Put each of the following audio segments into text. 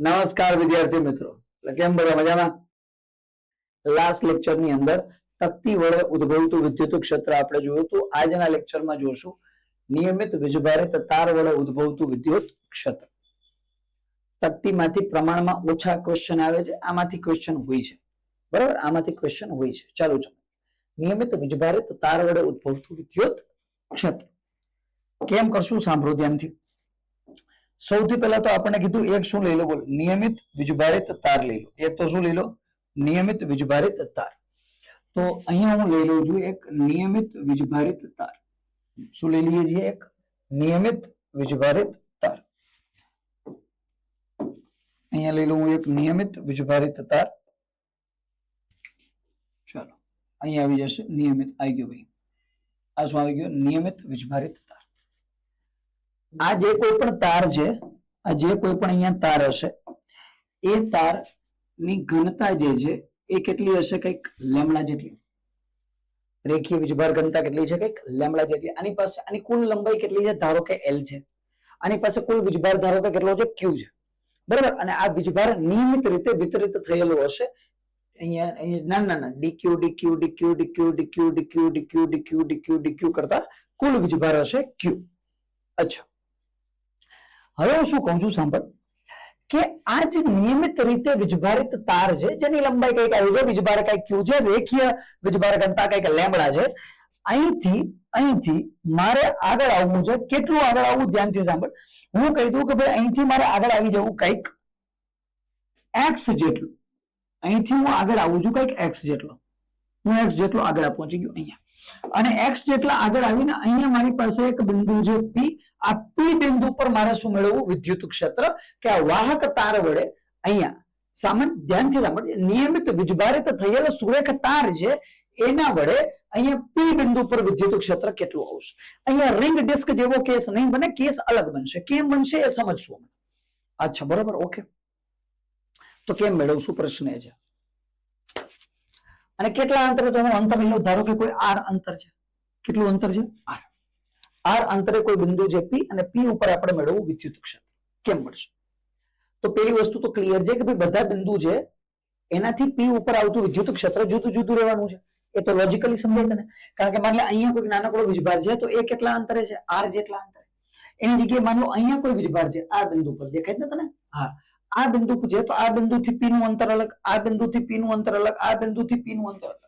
નમસ્કાર વિદ્યાર્થી મિત્રો, કેમ બધા મજામાં? લાસ્ટ લેક્ચર ની અંદર તકતી વડે ઉદ્ભવતું વિદ્યુત ક્ષેત્ર આપણે જોયું હતું. આજના લેક્ચરમાં જોશું નિયમિત વીજભારિત તાર વડે ઉદ્ભવતું વિદ્યુત ક્ષેત્ર. તકતીમાંથી પ્રમાણમાં ઓછા ક્વેશ્ચન આવે છે, આમાંથી ક્વેશ્ચન હોય છે, બરાબર? આમાંથી ક્વેશ્ચન હોય છે. ચાલો નિયમિત વીજભારિત તાર વડે ઉદ્ભવતું વિદ્યુત ક્ષેત્ર કેમ કરશું સાંભળો ધ્યાનથી. સૌથી પહેલા તો આપણે કીધું એક શું લઈ લો, બોલો, નિયમિત વીજભારિત તાર લઈ લો. એક તો શું લઈ લો? નિયમિત વીજભારિત તાર. તો અહીંયા હું લઈ લઉં છું એક નિયમિત વીજભારિત તાર. શું લઈ લઈએ છીએ? એક નિયમિત વીજભારિત તાર. અહીંયા લઈ લઉં એક નિયમિત વીજભારિત તાર. ચાલો અહીંયા આવી જશે નિયમિત. આવી ગયો ભાઈ, આ શું આવી ગયો? નિયમિત વીજભારિત તાર. આ જે કોઈ પણ તાર છે, આ જે કોઈ પણ અહીંયા તાર હશે, એ તાર ની ઘનતા જે છે એ કેટલી હશે? કંઈક લેમડા જેટલી. રેખીય વીજભાર ઘનતા કેટલી છે? કંઈક લેમડા જેટલી. આની પાસે આની કુલ લંબાઈ કેટલી છે? ધારો કે L છે. આની પાસે કુલ વીજભાર ધારો કે કેટલો છે? Q છે, બરાબર? અને આ વીજભાર નિયમિત રીતે વિતરિત થયેલો હશે. અહીંયા ના dq dq dq dq dq dq dq dq dq dq કરતા કુલ વીજભાર હશે Q. અચ્છા, હવે હું શું કહું છું સાંભળ, કે આ જે નિયમિત રીતે વીજભારિત તાર છે, જેની લંબાઈ કઈક આવી છે, વીજભાર કઈક Q છે, રેખીય વીજભાર ઘનતા કઈક લેમડા છે, અહીંથી મારે આગળ આવવું છે. કેટલું આગળ આવવું? ધ્યાનથી સાંભળ. હું કહી દઉં કે ભાઈ અહીંથી મારે આગળ આવી જવું કંઈક x જેટલું. અહીંથી હું આગળ આવું છું કંઈક x જેટલો. હું x જેટલો આગળ પહોંચી ગયો અહીંયા. અને x જેટલા આગળ આવીને અહીંયા મારી પાસે એક બિંદુ છે P. આ P બિંદુ પર મારે શું મેળવવું? વિદ્યુત ક્ષેત્ર. કે આ વાહક તાર વડે અહીંયા સામાન્ય ધ્યાનથી સાંભળ, નિયમિત વીજભારિત થયેલ સુરેખ તાર છે, એના વડે અહીંયા P બિંદુ પર વિદ્યુત ક્ષેત્ર કેટલું આવશે? અહીંયા રિંગ ડિસ્ક જેવો કેસ નહીં બને, કેસ અલગ બનશે. કેમ બનશે એ સમજશું. અચ્છા, બરાબર, ઓકે. તો કેમ મેળવશું? પ્રશ્ન એ છે. અને કેટલા અંતરે? તો હું અંતર લઉં. ધારો કે કોઈ r અંતર છે. કેટલું અંતર છે? r અંતરે કોઈ બિંદુ છે P, અને P ઉપર આપણે મેળવવું વિદ્યુત ક્ષેત્ર. કેમ મળશે? તો પેલી વસ્તુ તો ક્લિયર છે કે ભાઈ બધા બિંદુ છે એનાથી P ઉપર આવતું વિદ્યુત ક્ષેત્ર જુદું જુદું રહેવાનું છે. એ તો લોજિકલી સમજાય ને. કારણ કે માન લે અહીંયા કોઈ નાનકડો વીજભાર છે, તો એ કેટલા અંતરે છે? r જેટલા અંતરે. એની જગ્યાએ માન લો અહીંયા કોઈ વીજભાર છે, આ બિંદુ પર દેખાય છે તને? હા, આ બિંદુ છે, તો આ બિંદુથી P નું અંતર અલગ, આ બિંદુથી P નું અંતર અલગ, આ બિંદુથી P નું અંતર અલગ.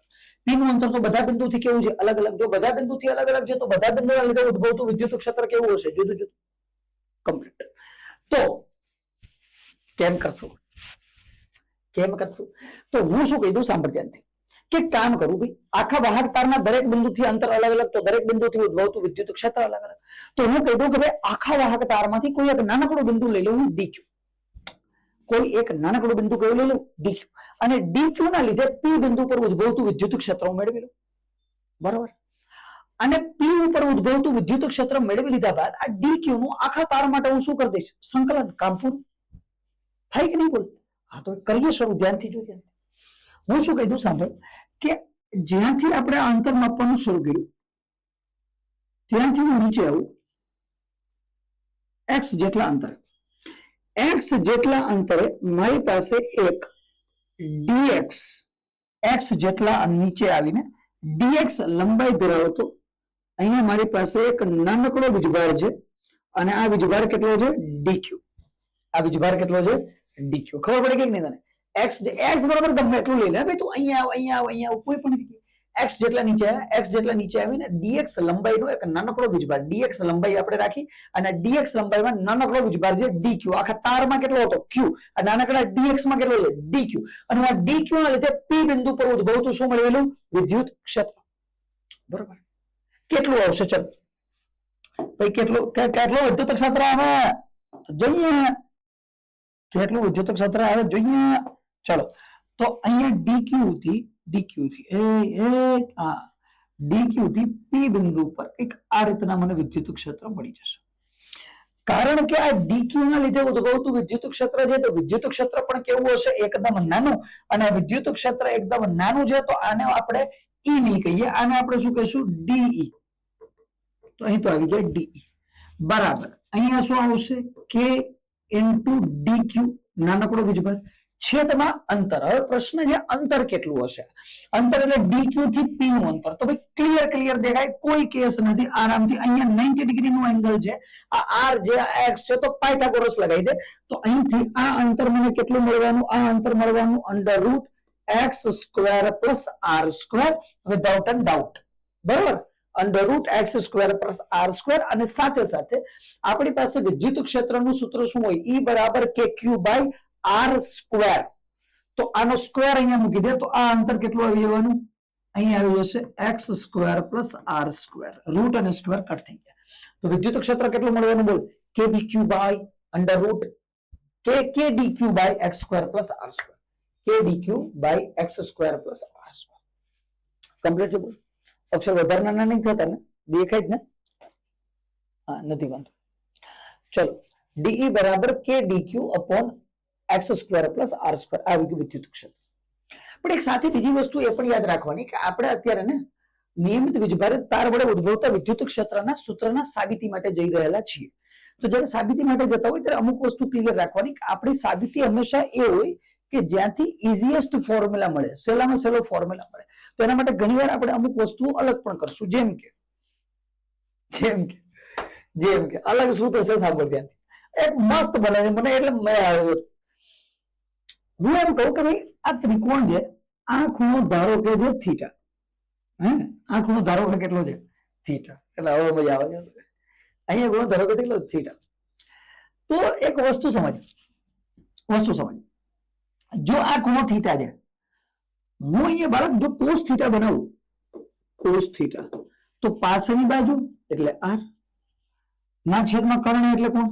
P નું અંતર તો બધા બિંદુથી કેવું છે? અલગ અલગ. જો બધા બિંદુથી અલગ અલગ છે, તો બધા બિંદુના લીધે ઉદ્ભવતું વિદ્યુત ક્ષેત્ર કેવું હશે? જુદું જુદું. કમ્પ્લીટ. તો કેમ કરશું? તો હું શું કહી દઉં સાંભળ ધ્યાનથી, કે કામ કરું ભાઈ, આખા વાહક તારના દરેક બિંદુથી અંતર અલગ અલગ, તો દરેક બિંદુથી ઉદ્ભવતું વિદ્યુત ક્ષેત્ર અલગ અલગ. તો હું કહી દઉં કે ભાઈ આખા વાહક તારમાંથી કોઈ એક નાનકડું બિંદુ લઈ લઉં, dq. કોઈ એક નાનકડું બિંદુ કયું લઈ લઉં? dq. અને dq ના લીધે P બિંદુ પર ઉદ્ભવતું વિદ્યુત ક્ષેત્ર મેળવી લઉં, બરાબર? અને P ઉપર ઉદ્ભવતું વિદ્યુત ક્ષેત્ર મેળવી લીધા બાદ આ dq નું આખા તાર માટે હું શું કરી દઈશ? સંકલન. કામ પૂરું. થાય કે નહીં? બોલ. હા, તો કરીએ શરૂ. ધ્યાનથી જોઈએ. હું શું કહી દઉં સાંભળ, કે જ્યાંથી આપણે અંતર માપવાનું શરૂ કર્યું ત્યાંથી હું નીચે આવું x જેટલા અંતરે. x જેટલા અંતરે મારી પાસે એક dx, x જેટલા નીચે આવીને dx લંબાઈ ધરાવતો અહીંયા મારી પાસે એક નાનકડો વીજભાર છે, અને આ વીજભાર કેટલો છે? dq. આ વીજભાર કેટલો છે? dq. ખબર પડે કે નહીં તને? x બરાબર ગમે એટલું લઈ લે ભાઈ, તું અહીંયા આવ કોઈ પણ x જેટલા નીચે આવીને dx લંબાઈનો એક નાનકડો વીજભાર, dx લંબાઈ આપણે રાખી, અને dx લંબાઈમાં નાનકડો વીજભાર છે dq. આખા તારમાં કેટલો હતો? q. આ નાનકડા dx માં કેટલો છે? dq. અને આ dq ના લીધે P બિંદુ પર ઉદ્ભવતું શું મળેલું? વિદ્યુત ક્ષેત્ર, બરાબર? કેટલું આવશે? ચલ ભાઈ, કેટલું વિદ્યુત ક્ષેત્ર આવે જોઈએ. કેટલું વિદ્યુત ક્ષેત્ર આવે જોઈએ. ચલો, તો અહીંયા dq થી dq થી P બિંદુ પર એક આ રીતના મને વિદ્યુત ક્ષેત્ર મળી જશે. કારણ કે આ dq ના લીધે ઉદ્ભવતું વિદ્યુત ક્ષેત્ર છે, તો વિદ્યુત ક્ષેત્ર પણ કેવું હશે? એકદમ નાનું. અને વિદ્યુત ક્ષેત્ર એકદમ નાનું છે, તો આને આપણે E નહીં કહીએ, આને આપણે શું કહીશું? de. તો અહીં તો આવી ગયા de, બરાબર. અહીંયા શું આવશે? k into dq નાનકડો વીજભાર છેદમાં અંતર. હવે પ્રશ્ન છે અંતર કેટલું હશે? અંતર એટલે ડીક્યુ થી પી નું અંતર. તો ભાઈ ક્લિયર દેખાય, કોઈ કેસ નથી. આરામથી અહીંયા 90 ડિગ્રી નો એંગલ છે, આ આર જે એક્સ છે, તો પાયથાગોરસ લગાવી દે. તો અહીંથી આ અંતર મને કેટલું મળવાનું? આ અંતર મળવાનું under root x square plus r square without a doubt. બરાબર, under root x square plus r square. અને સાથે સાથે આપણી પાસે વિદ્યુત ક્ષેત્રનું સૂત્ર શું હોય? ઈ બરાબર કે ક્યુ બાય આર સ્ક્વેર. તો આનો સ્ક્વેર અહીંયા મૂકી દે, તો આ અંતર કેટલું આવી જવાનું? અહીંયા આવી જશે x square plus r square. Root અને સ્ક્વેર કટ થઈ ગયા. તો વિદ્યુત ક્ષેત્ર કેટલું મળવાનું? બોલ, k d q by under root k d q by x square plus r square. K d q by x square plus r square. Complete છે? બોલ, અક્ષર વધારે નાના નહીં થતા ને? દેખાય જ ને? હા, નથી વાંધો. ચલો, ડીઈ બરાબર કે d q upon x square plus r square આવી ગયું વિદ્યુત ક્ષેત્ર. પણ એક સાથે બીજી વસ્તુ એ પણ યાદ રાખવાની કે આપણે અત્યારે ને નિયમિત વીજભારિત તાર વડે ઉદ્ભવતા વિદ્યુત ક્ષેત્રના સૂત્રના સાબિતી માટે જઈ રહેલા છીએ. તો જ્યારે સાબિતી માટે જતા હોય ત્યારે અમુક વસ્તુ ક્લિયર રાખવાની કે આપણી સાબિતી હંમેશા એ હોય કે જ્યાંથી ઇઝીએસ્ટ ફોર્મ્યુલા મળે, સહેલામાં સહેલો ફોર્મ્યુલા મળે. તો એના માટે ઘણીવાર આપણે અમુક વસ્તુઓ અલગ પણ કરશું. જેમ કે અલગ શું થશે? સાંભળ ધ્યાનથી. એક મસ્ત બને છે મને, એટલે મેં આવ્યો. હું એમ કહું કે ભાઈ આ ત્રિકોણ છે, આ ખૂણો ધારો કે છે થીટા. આ ખૂણો ધારો કે કેટલો છે? થીટા. એટલે હવે મજા આવે છે. અહીંયા ખૂણો ધારો કે કેટલો? થીટા. તો એક વસ્તુ સમજ. જો આ ખૂણો થીટા છે, હું અહીંયા બાળક જો કોસ થીટા બનાવું, કોસ થીટા, તો પાછળની બાજુ એટલે આર ના છેદમાં કર્ણ એટલે કોણ?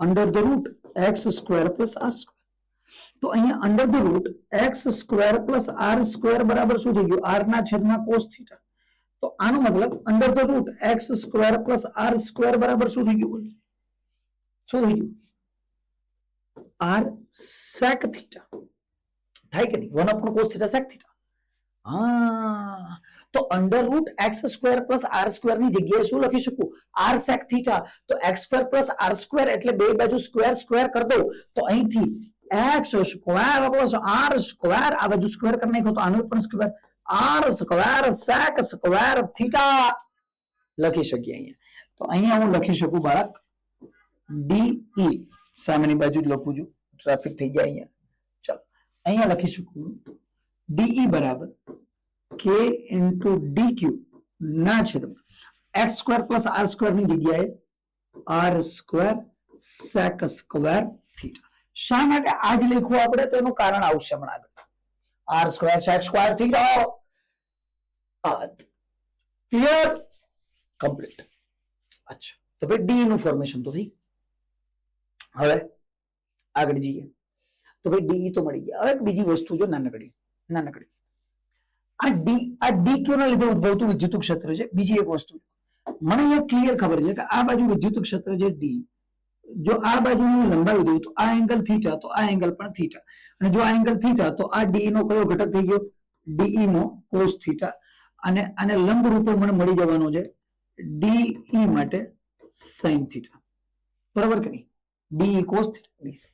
Under the root x square plus r square. તો અહીંયા under the root x square plus r square બરાબર શું થઈ ગયું? આર ના છેદમાં કોસ થીટા. તો આનો મતલબ under the root x square plus r square બરાબર શું થઈ ગયું? શું થઈ ગયું? R sec theta. થાય કે નહીં? 1 upon cos theta sec theta. હા, તો under root x square plus r square ની જગ્યાએ શું લખી શકું? R sec theta. તો x square plus r square એટલે બે બાજુ સ્ક્વેર સ્ક્વેર કરી દો. તો અહીંથી x square plus r square, આ બાજુ સ્ક્વેર કરી નાખો તો આનો પણ square, r square sec square theta લખી શકીએ અહીંયા. તો અહીંયા હું લખી શકું બાળક ડીઈ, સામેની બાજુ જ લખું છું, ટ્રાફિક થઈ ગયા અહીંયા. ચાલો, અહીંયા લખી શકું ડીઈ બરાબર કે ઇન્ટુ ડી ક્યુ ના છેદમાં x square plus r square ની જગ્યાએ r square sec square theta. શા માટે આજ લખ્યું આપણે? તો એનું કારણ આવશે હમણાં આગળ. R square sec square theta. Clear? Complete. અચ્છા, તો ભાઈ ડી નું ફોર્મેશન તો થઈ. હવે આગળ જઈએ. તો ભાઈ ડી તો મળી ગયા. હવે બીજી વસ્તુ જો નાનકડી આ ડી ક્યુ ના લીધે ઉદ્ભવતું વિદ્યુત ક્ષેત્ર છે. બીજી એક વસ્તુ મને અહીંયા ક્લિયર ખબર છે કે આ બાજુ વિદ્યુત ક્ષેત્ર છે ડી. જો આ બાજુ હું લંબાવી દઉં તો આ એંગલ થીટા, તો આ એંગલ પણ થીટા. અને જો આ એંગલ થીટા, તો આ ડી નો કયો ઘટક થઈ ગયો? ડીઈ નો કોસ થીટા. અને આને લંબ રૂપે મને મળી જવાનો છે ડીઈ માટે સાઇન થીટા. બરાબર કે નહીં? DE cos theta.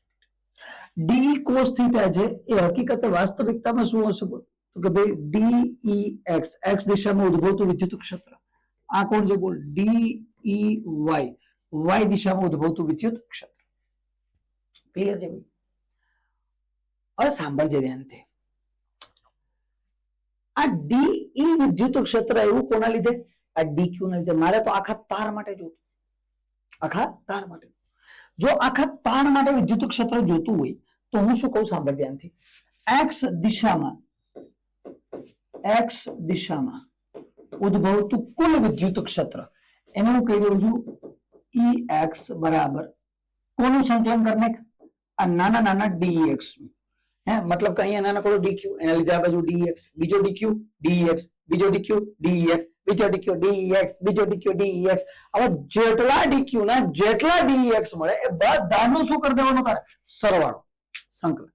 D cos theta છે એ હકીકતે વાસ્તવિકતામાં શું હશે? બોલ, તો કે ભાઈ ડીઈ એક્સ, એક્સ દિશામાં ઉદ્ભવતું વિદ્યુત ક્ષેત્ર. આ કોણ છે? બોલ, ડીઈ વાય, વાય દિશામાં ઉદ્ભવતું વિદ્યુત ક્ષેત્ર. ક્લિયર છે ભાઈ? હવે સાંભળજે ધ્યાનથી. આ ડીઈ વિદ્યુત ક્ષેત્ર એવું કોના લીધે? આ ડીક્યુ ના લીધે. મારે તો આખા તાર માટે જોતું, આખા તાર માટે. જો આખા તાર માટે વિદ્યુત ક્ષેત્ર જોતું હોય તો હું શું કહું? સાંભળ ધ્યાનથી. એક્સ દિશામાં ઉદ્ભવતું કુલ વિદ્યુત ક્ષેત્ર એને હું કહી દઉં છું ઈ એક્સ બરાબર કોનું સંકલન કરી નાખ? આ નાના ડીએક્સ. મતલબ કે અહીંયા નાનકડો ડીક્યુ, એના લીધે આ બાજુ ડીએક્સ, બીજો ડીક્યુ ડીએક્સ, બીજો ડીક્યુ ડીએક્સ, બીજો ડીક્યુ ડીએક્સ, બીજો ડીક્યુ ડીએક્સ. હવે જેટલા ડીક્યુ ના જેટલા ડીએક્સ મળે એ બધાનું શું કરી દેવાનું? તારે સરવાળો, સંકલન.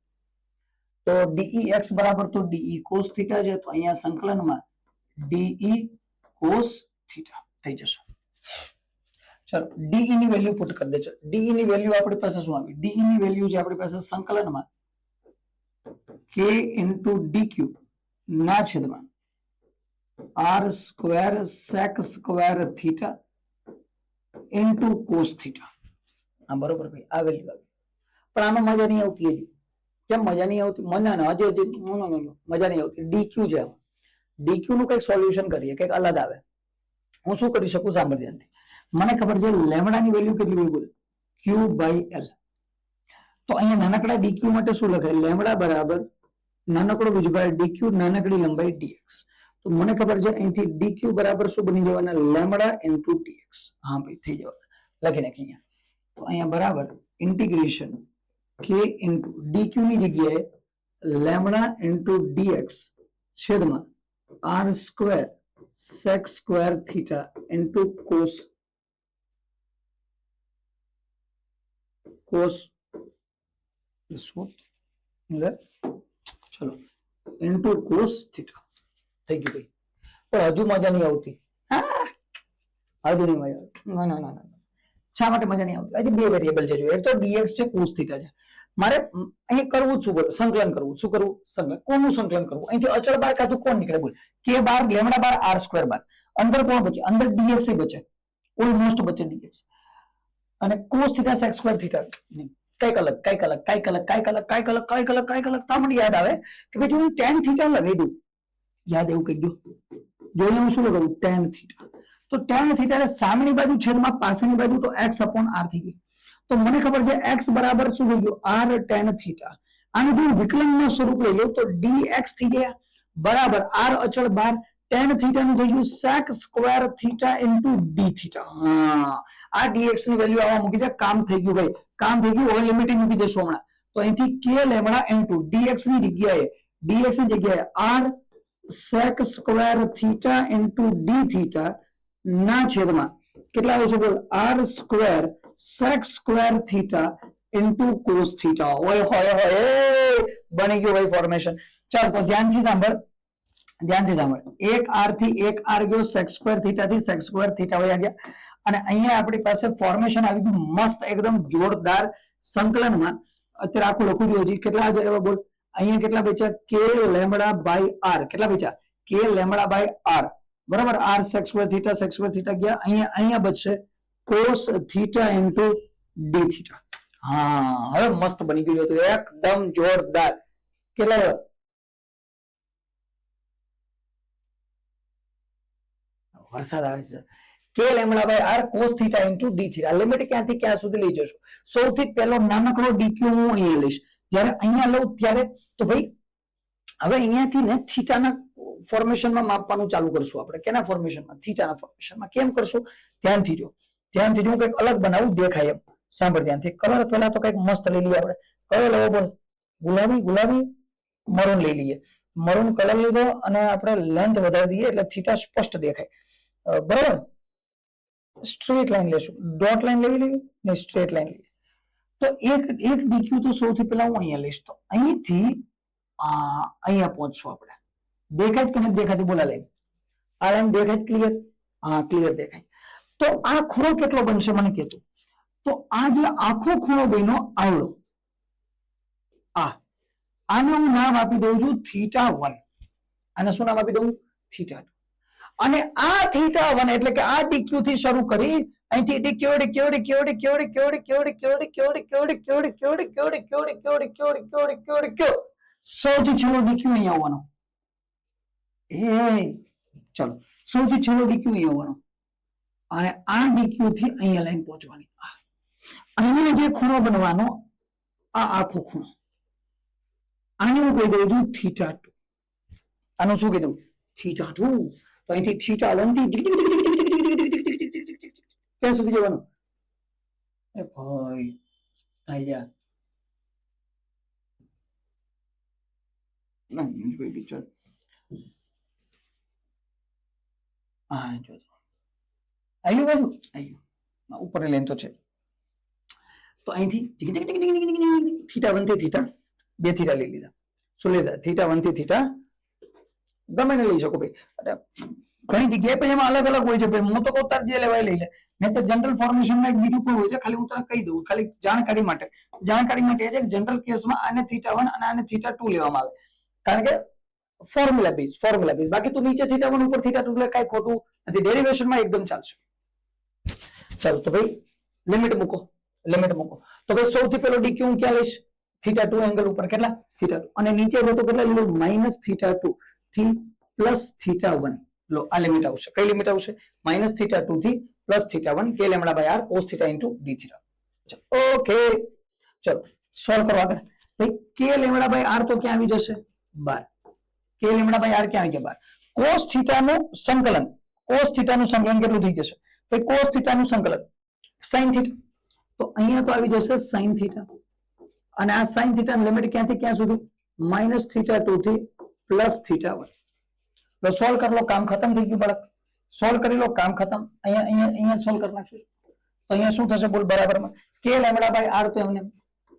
તો ડીઈ એક્સ બરાબર તો ડીઈ કોસ થીટા છે, તો અહીંયા સંકલનમાં ડીઈ કોસ થીટા થઈ જશે. ચલો ડીઈ ની વેલ્યુ પુટ કરી દે. ચલો ડીઈ ની વેલ્યુ આપણી પાસે શું આવી? ડીઈ ની વેલ્યુ જે આપણી પાસે સંકલનમાં k ઇન્ટુ ડી ક્યુબ ના છેદમાં r square sec square theta into cos theta. હા બરોબર ભાઈ, આ વેલ્યુ આવી. પણ આમાં મજા નહીં આવતી. હજી કેમ મજા નહીં આવતી? મજા નહીં આવતી. ડીક્યુ છે, ડીક્યુ નું કઈક સોલ્યુશન કરીએ, કઈક અલગ આવે. હું શું કરી શકું? સાંભળ ધ્યાનથી. મને ખબર છે લેમડાની વેલ્યુ કેટલી હોય? બોલ, ક્યુ બાય એલ. તો અહીંયા નાનકડા ડીક્યુ માટે શું લખાય? લેમડા બરાબર નાનકડો વીજભાર ડીક્યુ, નાનકડી લંબાઈ ડીએક્સ. તો મને ખબર છે અહીંથી ડીક્યુ બરાબર શું બની જવાના? Lambda into dx. હા ભાઈ, થઈ જવાના. લખી નાખી અહીંયા. તો અહીંયા બરાબર ઇન્ટિગ્રેશન કે ઇન્ટુ ડીક્યુ ની જગ્યાએ લેમડા ઇન્ટુ ડીએક્સ છેદમાં r square sec square theta into cos ચલો ઇન્ટુ કોસ થીટા. થઈ ગયું ભાઈ. પણ હજુ મજા નહીં આવતી. હજુ નહીં મજા આવતી. ના. શા માટે મજા નહીં આવતી? હજી બે વેરિયેબલ છે. એક તો dx છે, cos થીટા છે. મારે અહીં કરવું શું? બોલો, સંકલન કરવું. શું કરવું? સંકલન. કોનું સંકલન કરવું? અહીંથી અચળ બાર કાતું કોણ નીકળે? બોલ, k બાર લેમડા બાર r સ્ક્વેર બાર. અંદર કોણ બચે? અંદર dx બચે, ઓલમોસ્ટ બચે dx. અને cos theta sec square theta કઈક અલગ તમને યાદ આવે કે ભાઈ જો હું tan થીટા લગાવી દઉં, યાદ એવું કહી દો, જો હું શું લગાવું? tan theta. તો tan થીટા સામેની બાજુ છેદમાં પાછળની બાજુ તો x upon r થઈ ગઈ. તો મને ખબર છે x બરાબર શું થઈ ગયું? r tan theta. આનું જો વિકલનનું સ્વરૂપ લઈ લો તો dx થઈ ગયા બરાબર r અચળ બાર tan થીટા નું થઈ ગયું sec square theta into d theta. હા, આ dx ની વેલ્યુ આવા મૂકી દે. કામ થઈ ગયું ભાઈ, કામ થઈ ગયું. હવે લિમિટિંગ મૂકી દેશો હમણાં. તો અહીંથી k લેમડા ઇન્ટુ dx ની જગ્યાએ r sec square theta into d theta ના છેદમાં કેટલા આવશે? બોલ, r square sec square theta into cos theta. ઓય હોય બની ગયું ભાઈ ફોર્મેશન. ચાલ તો ધ્યાનથી સાંભળ. એક r થી એક r ગયો, sec સ્ક્વેર થીટા થી sec સ્ક્વેર થીટા વયા ગયા. અને અહીંયા આપણી પાસે ફોર્મેશન આવી ગયું મસ્ત, એકદમ જોરદાર. સંકલનમાં અત્યારે આખું લખું છું. હજી કેટલા આવ્યા? બોલ, અહીંયા કેટલા બચ્યા? k lambda by r. કેટલા બચ્યા? k lambda by r. બરાબર. r sec સ્ક્વેર થીટા ગયા. અહીંયા બચશે cos theta into d theta. હા, હવે મસ્ત બની ગયું હતું, એકદમ જોરદાર. કેટલા? વરસાદ આવે છે. k lambda by r cos theta into d theta. Limit ક્યાંથી ક્યાં સુધી લઈ જશો? સૌથી પહેલો નાનકડો dq હું અહીંયા લઈશ. જ્યારે અહીંયા લઉં ત્યારે તો ભાઈ હવે અહીંયાથી ને થીટાના ફોર્મેશનમાં માપવાનું ચાલુ કરશું આપણે. કેના ફોર્મેશનમાં? થીટાના ફોર્મેશનમાં. કેમ કરશું? ધ્યાનથી જો. હું કંઈક અલગ બનાવું દેખાય એમ. સાંભળ ધ્યાનથી. કલર પહેલા તો કંઈક મસ્ત લઈ લઈએ આપણે. કયો લેવો? બોલ, ગુલાબી મરૂન લઈ લઈએ. મરૂન કલર લીધો અને આપણે લેન્થ વધારી દઈએ એટલે થીટા સ્પષ્ટ દેખાય. બરાબર. સ્ટ્રેટ લાઈન લેશું. ડોટ લાઈન લેવી ને સ્ટ્રેટ લાઈન લઈએ. તો એક ડીક્યુ તો સૌથી પહેલા હું અહીંયા લઈશ. તો અહીંથી અહીંયા પહોંચશું આપણે. દેખાય કે નથી દેખાતી? બોલા લાઈન. આ લાઈન દેખાય? ક્લિયર? હા, ક્લિયર દેખાય. તો આ ખૂણો કેટલો બનશે મને કહેતું? તો આ જે આખો ખૂણો બન્યો આવડો, આને હું નામ આપી દઉં છું θ1. આને શું નામ આપી દઉં? θ2. અને આ θ1 એટલે કે આ ડીક્યુ થી શરૂ કરી અહીંથી સૌથી છેલ્લો ડીક્યુ અહીંયા આવવાનો. ચલો, સૌથી છેલ્લો ડીક્યુ અહીંયા આવવાનો. અને આ ડીક્યુ થી અહીંયા લાઈન પહોંચવાની. અહીંયા જે ખૂણો બનવાનો, આ આખો ખૂણો, આને હું કહી દઉં છું θ2. આનું શું કીધું? θ2. તો અહીંથી θ1 થી ક્યાં સુધી જવાનું? ભાઈ આઈ જા. ઉપરની લાઈન તો છે. તો અહીંથી θ1 થી θ, બે થીટા લઈ લીધા. શું લીધા? θ1 થી θ ગમે ને લઈ શકો ભાઈ. ઘણી જગ્યાએ પછી એમાં અલગ અલગ હોય છે ભાઈ. હું તો કહું તાર જે લેવાય લઈ લે. તો જનરલ ફોર્મેશનમાં એક બીજું પણ હોય છે, ખાલી હું તને કહી દઉં ખાલી જાણકારી માટે એ છે જનરલ કેસમાં આને θ1 અને આને θ2 લેવામાં આવે, કારણ કે ફોર્મ્યુલા બેઝ, બાકી તો નીચે θ1 ઉપર θ2 એટલે કઈ ખોટું નથી, ડેરિવેશનમાં એકદમ ચાલશે. ચાલો તો ભાઈ લિમિટ મૂકો, તો ભાઈ સૌથી પહેલો dq હું ક્યાં લઈશ, θ2 એંગલ ઉપર, કેટલા θ2, અને નીચે જતો કેટલા લીધો માઈનસ θ2 થી પ્લસ θ1 લો, આ લિમિટ આવશે. કઈ લિમિટ આવશે, માઈનસ θ2 થી plus θ1 k lambda by r cos θ into d θ. Okay ચલો સોલ્વ કરો આગળ. ભાઈ k લેમ્બડા બાય r તો ક્યાં આવી જશે, 12, k લેમ્બડા બાય r ક્યાં આવી ગયા, 12. cos θ નું સંકલન, કેટલું થઈ જશે, ભાઈ cos θ નું સંકલન sin θ, તો અહીંયા તો આવી જશે sin θ, અને આ sin θ ની લિમિટ ક્યાંથી ક્યાં સુધી, માઈનસ θ2 થી પ્લસ θ1. તો સોલ્વ કરી લો, કામ ખતમ થઈ ગયું બાળક, સોલ્વ કરી લો, કામ ખતમ. અહીંયા સોલ્વ કરી નાખશું તો અહીંયા શું થશે બોલ, બરાબરમાં k લેમ્બડા બાય r, તો એમને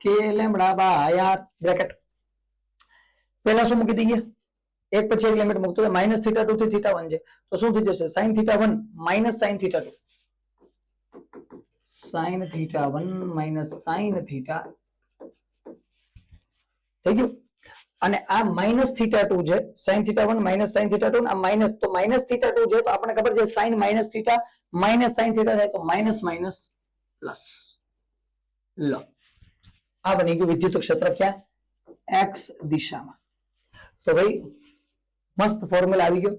k lambda by r bracket પહેલા શું મૂકી દઈએ, એક પછી એક લિમિટ મૂકતો, માઈનસ θ2 થી θ1 છે, તો શું થઈ જશે sin θ1 minus sin θ2, sin θ1 minus sin θ થઈ ગયું. અને આ માઈનસ θ2 છે, sin θ1 માઈનસ sin θ2, આ માઈનસ, તો માઈનસ θ2 છે તો આપણને ખબર છે sin માઈનસ θ માઈનસ sin θ થાય તો માઈનસ માઈનસ પ્લસ. લો આ બની ગયું વિદ્યુત ક્ષેત્ર ક્યાં, x દિશામાં. તો ભાઈ મસ્ત ફોર્મ્યુલા આવી ગયો.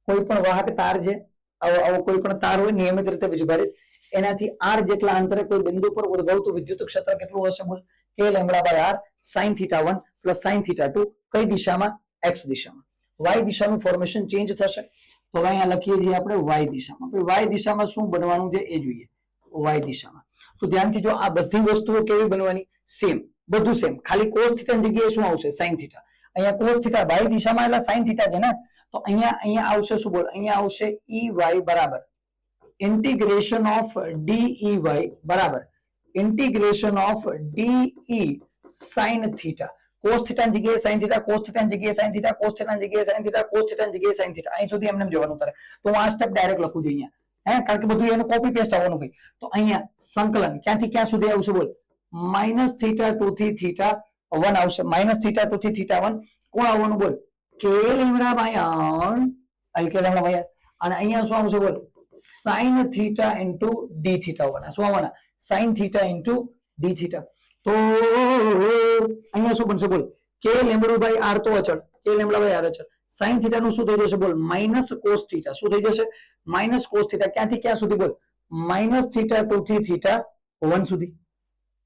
કોઈ પણ વાહક તાર છે, આવો કોઈ પણ તાર હોય નિયમિત રીતે વીજભારિત, એનાથી r જેટલા અંતરે કોઈ બિંદુ પર ઉદ્ભવતું વિદ્યુત ક્ષેત્ર કેટલું હશે બોલ, k lambda by r sin θ1 plus sin θ2, કઈ દિશામાં, x દિશામાં. y દિશાનું ફોર્મેશન ચેન્જ થશે, તો અહીંયા લખીએ છીએ આપણે y દિશામાં. y દિશામાં શું બનવાનું છે એ જોઈએ, y દિશામાં. તો ધ્યાનથી જો, આ બધી વસ્તુઓ કેવી બનવાની, સેમ, બધું સેમ, ખાલી cos θ ની જગ્યાએ શું આવશે, sin θ. અહીંયા cos θ y દિશામાં એટલે sin θ છે ને, તો અહીંયા આવશે શું બોલ, અહીંયા આવશે ey બરાબર ઇન્ટિગ્રેશન ઓફ dy બરાબર integration of de sin θ. cos θ ની જગ્યાએ sin θ, cos θ ની જગ્યાએ sin θ, cos θ ની જગ્યાએ sin θ, cos θ ની જગ્યાએ sin θ. અહીં સુધી એમને જવાનું તારે, તો હું આ સ્ટેપ ડાયરેક્ટ લખું છું અહીંયા, કારણ કે બધું એનું કોપી પેસ્ટ આવવાનું ભાઈ. તો અહીંયા સંકલન ક્યાંથી ક્યાં સુધી આવશે બોલ, માઈનસ θ2 થી θ1 આવશે, માઈનસ θ2 થી θ1 કોણ આવવાનું બોલ, k lambda by r, k lambda by r, અને અહીંયા શું આવશે બોલ, sin θ into d θ આવવાના, શું આવવાના, sin θ into d θ. તો અહીંયા શું બનશે બોલ, k લેમ્બડા બાય r તો અચળ, k લેમ્બડા બાય r અચળ, sin θ નું શું થઈ જશે બોલ, માઈનસ cos θ, શું થઈ જશે, માઈનસ cos θ, ક્યાંથી ક્યાં સુધી બોલ, માઈનસ θ2 થી θ1 સુધી,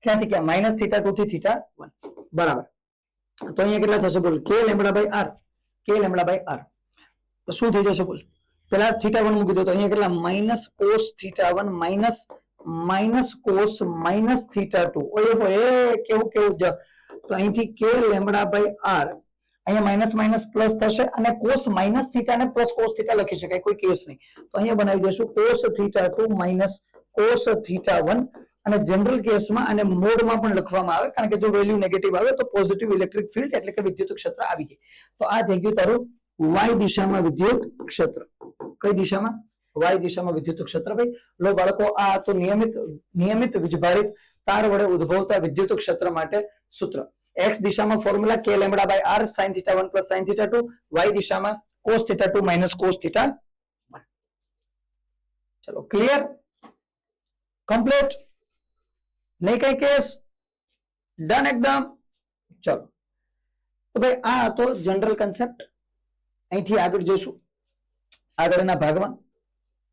ક્યાંથી ક્યાં, માઈનસ θ2 થી θ1 બરાબર. તો અહીંયા કેટલા થશે બોલ, k lambda by r, k lambda by r, તો શું થઈ જશે બોલ, પેલા θ1 મૂકી દો, તો અહીંયા કેટલા, minus cos θ1 minus cos minus θ2, ઓય કેવું કેવું જ. તો અહીંથી k લેમ્બડા બાય r, અહીંયા માઈનસ માઈનસ પ્લસ થશે, અને cos માઈનસ θ ને પ્લસ cos θ લખી શકાય, કોઈ કેસ નહીં. તો અહીંયા બનાવી દઈશું cos θ2 માઈનસ cos θ1, અને જનરલ કેસમાં અને મોડમાં પણ લખવામાં આવે, કારણ કે જો વેલ્યુ નેગેટિવ આવે તો પોઝિટિવ ઇલેક્ટ્રિક ફિલ્ડ એટલે કે વિદ્યુત ક્ષેત્ર આવી જાય. તો આ થઈ ગયું તારું y દિશામાં વિદ્યુત ક્ષેત્ર. કઈ દિશામાં, y દિશામાં વિદ્યુત ક્ષેત્ર. ભાઈ લો બાળકો, આ તો નિયમિત વીજભારિત તાર વડે ઉદ્ભવતા વિદ્યુત ક્ષેત્ર માટે સૂત્ર. x દિશામાં formula k lambda by r sin θ1 plus sin θ2, y દિશામાં cos θ2 માઈનસ cos θ1. ચલો ક્લિયર, કમ્પ્લીટ, નહીં કઈ કેસ, ડન એકદમ. ચલો તો ભાઈ આ હતો જનરલ કન્સેપ્ટ. અહીંથી આગળ જઈશું આગળના ભાગમાં,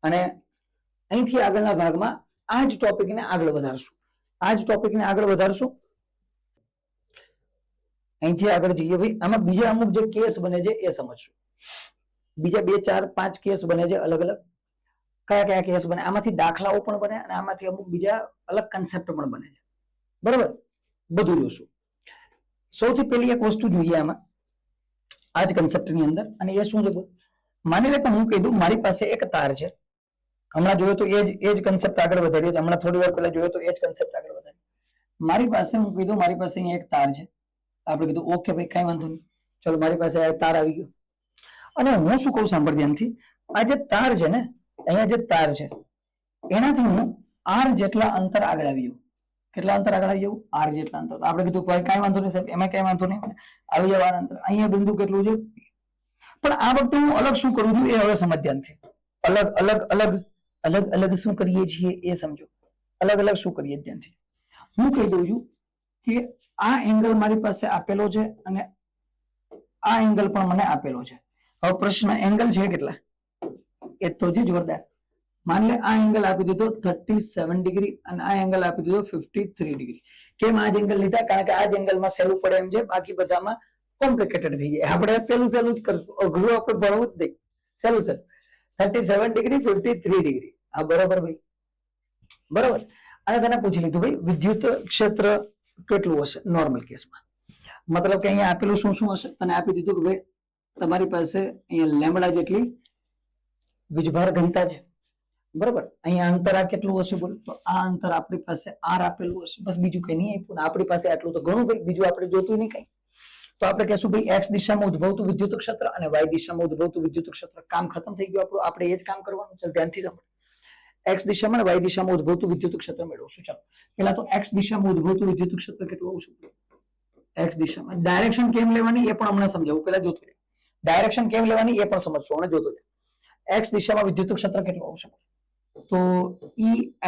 અને અહીંથી આગળના ભાગમાં આ જ ટોપિકને આગળ વધારશું, અહીંથી આગળ જઈએ ભાઈ. આમાં બીજા અમુક જે કેસ બને છે એ સમજશું, બીજા 2 4 5 કેસ બને છે અલગ અલગ. કયા કયા કેસ બને, આમાંથી દાખલાઓ પણ બને, અને આમાંથી અમુક બીજા અલગ કન્સેપ્ટ પણ બને છે, બરાબર, બધું જોશું. સૌથી પહેલી એક વસ્તુ જોઈએ આમાં આ જ કન્સેપ્ટની અંદર, અને એ શું છે, માની લે કે હું કહી દઉં મારી પાસે એક તાર છે, હમણાં જોયો તો એ જ કન્સેપ્ટ આગળ વધારીએ છીએ, હમણાં થોડી વાર પહેલા જોયો તો એ જ કન્સેપ્ટ આગળ વધારીએ. મારી પાસે હું કહી દઉં મારી પાસે અહીંયા એક તાર છે, આપણે કીધું ઓકે ભાઈ કઈ વાંધો નહીં, ચલો મારી પાસે આ તાર આવી ગયો, અને હું શું કહું સાંભળ ધ્યાનથી, આ જે તાર છે ને, અહીંયા જે તાર છે એનાથી હું r જેટલા અંતર આગળ આવી જાઉં. કેટલા અંતર આગળ આવી જાઉં? r જેટલા અંતર. આપણે કીધું ભાઈ કાંઈ વાંધો નહીં સાહેબ, એમાં કાંઈ વાંધો નહીં, આવી જવા અંતર. અહીંયા બિંદુ કેટલું છે? પણ આ વખતે હું અલગ શું કરું છું એ હવે સમજ ધ્યાનથી. અલગ અલગ અલગ અલગ અલગ શું કરીએ છીએ એ સમજો. અલગ અલગ શું કરીએ ધ્યાનથી. હું કહી દઉં છું કે આ એંગલ મારી પાસે આપેલો છે અને આ એંગલ પણ મને આપેલો છે. હવે પ્રશ્ન એંગલ છે કેટલા એ તો જે જોરદાર. માન લે આ એંગલ આપી દીધો 37 ડિગ્રી અને આ એંગલ આપી દીધો 53 ડિગ્રી. કેમ આ જ એંગલ લીધા? કારણ કે આ જ એંગલમાં સહેલું પડે એમ છે, બાકી બધામાં કોમ્પ્લિકેટેડ થઈ જાય. આપણે સહેલું સહેલું જ કરશું, અઘરું આપણે ભણવું જ નહીં. સહેલું સહેલું 37 ડિગ્રી 53 ડિગ્રી. આ બરોબર ભાઈ, બરોબર. અને તેને પૂછી લીધું ભાઈ વિદ્યુત ક્ષેત્ર કેટલું હશે નોર્મલ કેસમાં. મતલબ કે અહીંયા આપેલું શું શું હશે? તને આપી દીધું કે ભાઈ તમારી પાસે અહીંયા લેમ્બડા જેટલી વીજભાર ઘનતા છે, બરોબર. અહીંયા અંતર આ કેટલું હશે બોલ? તો આ અંતર આપણી પાસે r આપેલું હશે, બસ બીજું કઈ નહીં આપ્યું. આપણી પાસે આટલું તો ઘણું ભાઈ, બીજું આપણે જોતું નહીં કઈ. તો આપણે કહેશું ભાઈ x દિશામાં ઉદ્ભવતું વિદ્યુત ક્ષેત્ર અને y દિશામાં ઉદ્ભવતું વિદ્યુત ક્ષેત્ર. કામ ખતમ થઈ ગયું આપણું. આપણે એ જ કામ કરવાનું છે, ધ્યાનથી સાંભળો. x દિશામાં અને y દિશામાં ઉદ્ભવતું વિદ્યુત ક્ષેત્ર મેળવશું. ચાલો પહેલા તો x દિશામાં ઉદ્ભવતું વિદ્યુત ક્ષેત્ર કેટલું આવશે? x દિશામાં ડાયરેક્શન કેમ લેવાની એ પણ હમણાં સમજાવું. પહેલા જોતો રહે. ડાયરેક્શન કેમ લેવાની એ પણ સમજશો અને જોતો રહે. x દિશામાં વિદ્યુત ક્ષેત્ર કેટલું આવશે? તો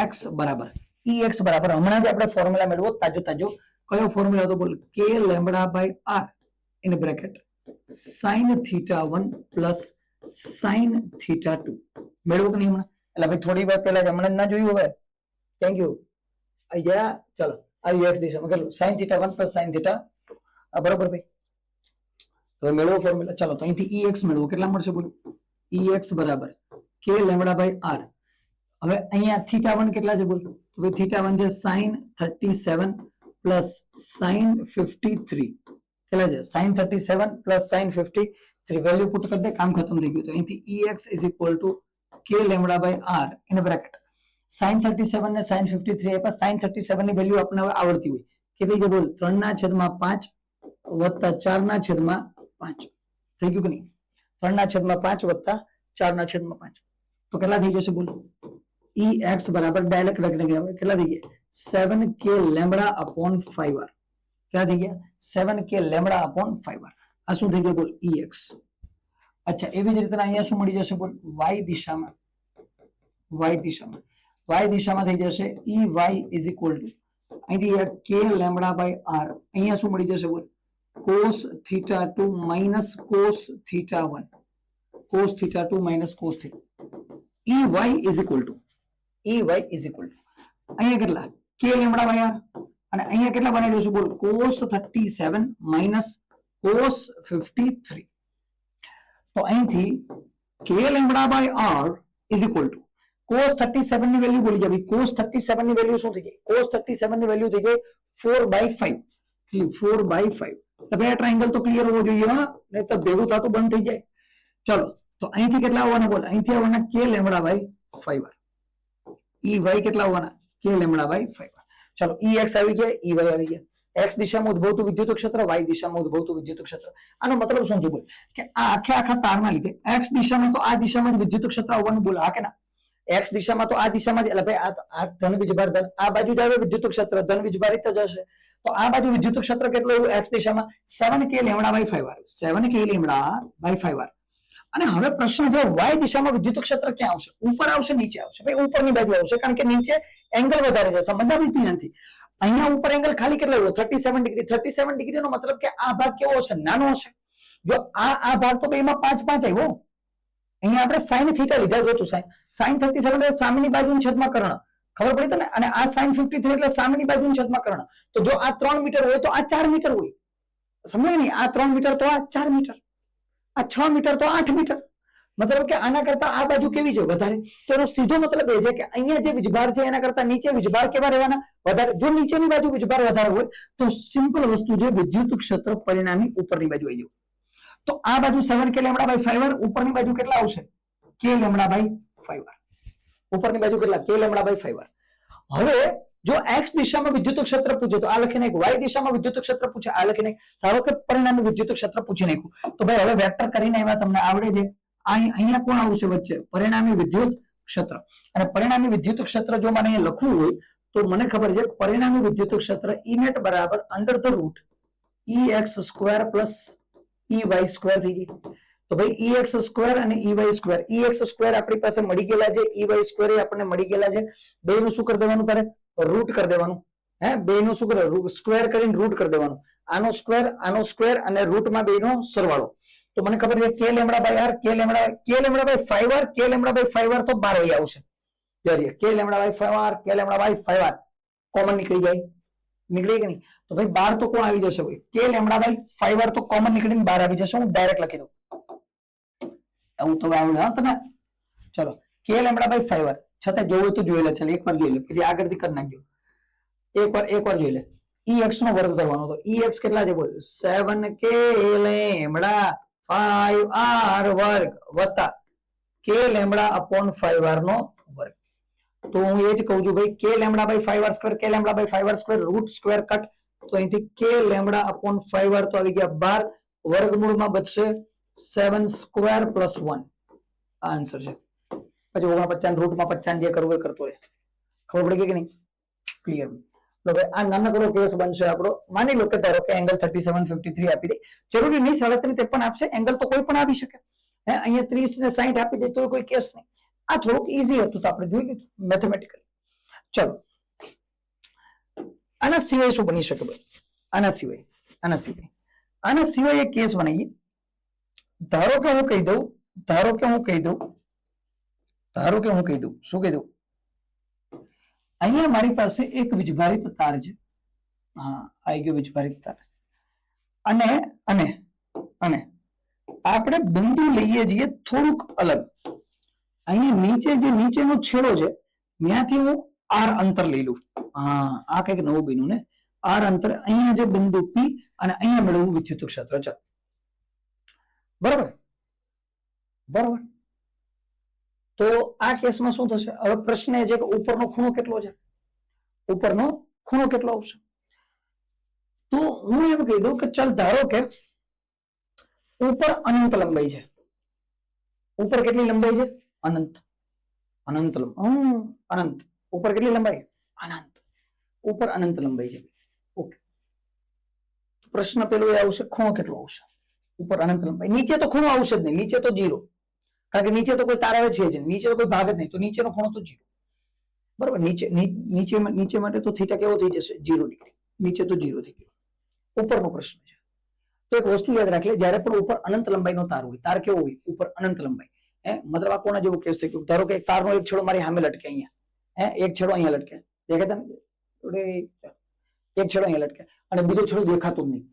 Ex બરાબર હમણાં જ આપણે ફોર્મ્યુલા મેળવો તાજો તાજો. કયો ફોર્મ્યુલા હતો બોલ? k lambda by r in bracket sin θ1 plus sin θ2. મેળવો કે નહીં હમણાં? એટલે ભાઈ થોડી વાર પહેલા જ હમણાં ના જોયું હવે. Thank you. અહીંયા ચલો આવી x દિશામાં કેટલું? sin θ1 plus sin θ2. આ બરોબર ભાઈ. તો મેળવો ફોર્મ્યુલા. ચાલો તો અહીંથી Ex મેળવો. કેટલા મળશે બોલો? Ex બરાબર k લેમ્બડા બાય r. હવે અહીંયા θ1 કેટલા છે બોલ? તો θ1 છે sin 37 પ્લસ sin 53. કેટલા છે? sin 37 plus sin 53. Value put કરી દે, કામ ખતમ થઈ ગયું. તો અહીંથી Ex is equal to k lambda by r in bracket sin 37 ને sin 53 આપ્યા. sin 37 ની વેલ્યુ આપણને હવે આવડતી હોય. કેટલી છે બોલ? 3/5 વત્તા 4/5. થઈ ગયું કે નહીં? 3/5 વત્તા 4/5. તો કેટલા થઈ જશે બોલો? Ex બરાબર ડાયરેક્ટ લખી કેટલા થઈ ગયા? 7k lambda upon 5r. ક્યાં થઈ ગયા? 7k lambda upon 5r. આ શું થઈ ગયું બોલ? Ex. અચ્છા એવી જ રીતે અહીંયા શું મળી જશે બોલ? y દિશામાં થઈ જશે Ey ઇઝ ઇક્વલ ટુ અહીંથી k લેમ્બડા બાય r. અહીંયા શું મળી જશે બોલ? cos θ2 minus cos θ1. cos θ2 minus cos θ. Ey is equal to અહીંયા કેટલા? k lambda by r. અને અહીંયા કેટલા બનાવી દઈશું બોલ? cos 37 minus cos 53. તો અહીંથી k lambda by r is equal to cos 37 ની વેલ્યુ બોલી જાય. cos 37 ની વેલ્યુ શું થઈ ગઈ? cos 37 ની વેલ્યુ થઈ ગઈ 4/5. 4/5. તો બે ટ્રાયેંગલ તો ક્લિયર હોવો જોઈએ, હા, નહીં તો ભેગું થતું બંધ થઈ જાય. ચલો તો અહીંથી કેટલા આવવાના બોલ? અહીંથી આવવાના k lambda by 5r. Ey કેટલા આવવાના? k lambda by 5r. ચલો Ex આવી ગયા, Ey આવી ગયા. x દિશામાં ઉદ્ભવતું વિદ્યુત ક્ષેત્ર, y દિશામાં ઉદ્ભવતું વિદ્યુત ક્ષેત્ર. આનો મતલબ શું છે બોલ? કે આ આખા તારના લીધે x દિશામાં તો આ દિશામાં જ વિદ્યુત ક્ષેત્ર આવવાનું બોલ. હા કે ના? x દિશામાં તો આ દિશામાં જ, એટલે ભાઈ આ ધન વીજભાર ધન, આ બાજુ જ આવે વિદ્યુત ક્ષેત્ર, ધન વીજભારિત જ હશે. તો આ બાજુ વિદ્યુત ક્ષેત્ર કેટલું આવ્યું x દિશામાં? 7k lambda by 5r. 7k lambda by 5r. અને હવે પ્રશ્ન છે y દિશામાં વિદ્યુત ક્ષેત્ર ક્યાં આવશે? ઉપર આવશે, નીચે આવશે? ભાઈ ઉપરની બાજુ આવશે, કારણ કે નીચે એંગલ વધારે છે. સંબંધ આવી નથી. અહીંયા ઉપર એંગલ ખાલી કેટલો આવ્યો? 37 ડિગ્રી. 37 ડિગ્રી નો મતલબ કે આ ભાગ કેવો હશે? નાનો હશે. જો આ ભાગ તો એમાં 5 આવ્યો. અહીંયા આપણે sin θ લીધા. જોતું sin 37 એટલે સામેની બાજુની છેદમાં કર્ણ. ખબર પડી તને? અને આ sin 53 એટલે સામેની બાજુની છેદમાં કર્ણ. તો જો આ 3 મીટર હોય તો આ 4 મીટર હોય. સમજાય નહીં? આ 3 મીટર તો આ 4 મીટર, આ 6 મીટર તો 8 મીટર. મતલબ કે આના કરતા આ બાજુ કેવી છે? વધારે. તો એનો સીધો મતલબ એ છે કે અહીંયા જે વીજભાર છે એના કરતા નીચે વીજભાર કેવા રહેવાના? વધારે. જો નીચેની બાજુ વીજભાર વધારે હોય તો સિમ્પલ વસ્તુ છે, વિદ્યુત ક્ષેત્ર પરિણામી ઉપરની બાજુ આવી જવું. તો આ બાજુ 7k લેમ્બડા બાય 5r, ઉપરની બાજુ કેટલા આવશે? k lambda by 5r. ઉપરની બાજુ કેટલા? k lambda by 5r. હવે જો x દિશામાં વિદ્યુત ક્ષેત્ર પૂછે તો આ લખી નાખ. y દિશામાં વિદ્યુત ક્ષેત્ર પૂછે આ લખી નાખ. ધારો કે પરિણામી વિદ્યુત ક્ષેત્ર પૂછી નાખ્યું તો ભાઈ હવે વેક્ટર કરીને એમાં તમને આવડે છે. અહીંયા કોણ આવશે વચ્ચે? પરિણામી વિદ્યુત ક્ષેત્ર. અને પરિણામી વિદ્યુત ક્ષેત્ર જો મને અહીંયા લખવું હોય તો મને ખબર છે પરિણામી વિદ્યુત ક્ષેત્ર E net બરાબર under the root EX square plus EY square થઈ ગઈ. તો ભાઈ EX સ્ક્વેર અને EY સ્ક્વેર, EX સ્ક્વેર આપણી પાસે મળી ગયેલા છે, EY સ્ક્વેર આપણને મળી ગયેલા છે. બેનું શું કરી દેવાનું તારે? રૂટ કરી દેવાનું. હે, બેનું શું કરે? સ્ક્વેર કરીને રૂટ કરી દેવાનું. આનો સ્ક્વેર અને રૂટમાં બેનો સરવાળો. તો મને ખબર છે કે લેમ્બડા બાય આર, કે લેમ્બડા બાય 5r, કે લેમ્બડા બાય 5r તો 12 વહી આવશે. કે લેમ્બડા બાય 5r, કે લેમ્બડા બાય 5r કોમન નીકળી જાય. નીકળી કે નહીં? તો ભાઈ 12 તો કોણ આવી જશે ભાઈ? કે લેમ્બડા બાય 5r તો કોમન નીકળીને 12 આવી જશે. હું ડાયરેક્ટ લખી દઉં. એવું તો આવડે હા તને? ચલો, કે લેમ્બડા બાય 5r છતાં જોવું તો જોઈ લે. ચાલ એકવાર જોઈ લે, પછી આગળથી કરી નાખજો. એકવાર જોઈ લે. EX નો વર્ગ કરવાનો. તો EX કેટલા છે બોલ? 7k લેમ્બડા 5r વર્ગ વત્તા k લેમ્બડા અપોન 5r નો વર્ગ. તો હું એ જ કહું છું ભાઈ, k lambda by 5r square, k lambda by 5r square, root square cut. તો અહીંથી કે લેમ્બડા અપોન 5r તો આવી ગયા 12, વર્ગમૂળમાં બચશે 7 સ્ક્વેર પ્લસ 1. આ આન્સર છે. પછી 49 રૂટમાં 50 જે કરવું એ કરતો રહે. ખબર પડી ગઈ કે નહીં? ક્લિયર. તો હવે આ નાનકડો કેસ બનશે આપણો. માની લો કે ધારો કે એંગલ 3753 આપી દે. જરૂરી નહીં 37 53 આપશે, એંગલ તો કોઈ પણ આપી શકે. હે, અહીંયા 30 ને 60 આપી દે તો કોઈ કેસ નહીં. આ થોડુંક ઈઝી હતું તો આપણે જોઈ લીધું મેથેમેટિકલી. ચલો, આના સિવાય શું બની શકે ભાઈ? આના સિવાય એક કેસ બનાવીએ. ધારો કે હું કહી દઉં શું કહી દઉં? અહીંયા મારી પાસે એક વીજભારિત તાર છે. હા, આવી ગયો વીજભારિત તાર. અને આપણે બિંદુ લઈએ છીએ થોડુંક અલગ. અહીંયા નીચે જે નીચેનો છેડો છે ત્યાંથી હું આર અંતર લઈ લઉં. હા, આ કઈક નવું બન્યું ને. આર અંતર અહીંયા જે બિંદુ પી અને અહીંયા મેળવવું વિદ્યુત ક્ષેત્ર. ચાલો, બરાબર. તો આ કેસમાં શું થશે? હવે પ્રશ્ન એ છે કે ઉપરનો ખૂણો કેટલો છે? ઉપરનો ખૂણો કેટલો આવશે? તો હું એમ કહી દઉં કે ચાલ ધારો કે ઉપર અનંત લંબાઈ છે. ઉપર કેટલી લંબાઈ છે? અનંત. ઉપર કેટલી લંબાઈ? અનંત. ઉપર અનંત લંબાઈ છે. ઓકે. પ્રશ્ન પેલો એ આવશે ખૂણો કેટલો આવશે? ઉપર અનંત લંબાઈ. નીચે તો ખૂણો આવશે જ નહીં, નીચે તો 0. કારણ કે નીચે તો કોઈ તાર આવે છે જ, નીચે તો કોઈ ભાગ જ નહીં. તો નીચેનો ખૂણો તો 0. બરાબર. નીચે માટે તો થીટા કેવો થઈ જશે? 0 ડિગ્રી. નીચે તો 0 થઈ ગયો. ઉપરનો પ્રશ્ન છે. તો એક વસ્તુ યાદ રાખી લે, જ્યારે પણ ઉપર અનંત લંબાઈનો તાર હોય, તાર કેવો હોય? ઉપર અનંત લંબાઈ. મતલબ આ કોના જેવું કેસ થઈ ગયું? ધારો કે એક તારનો એક છેડો મારી સામે લટકે અહીંયા, એક છેડો અહીંયા લટકે, દેખાતા ને? એક છેડો અહીંયા લટકે અને બીજો છેડો દેખાતો જ નહીં.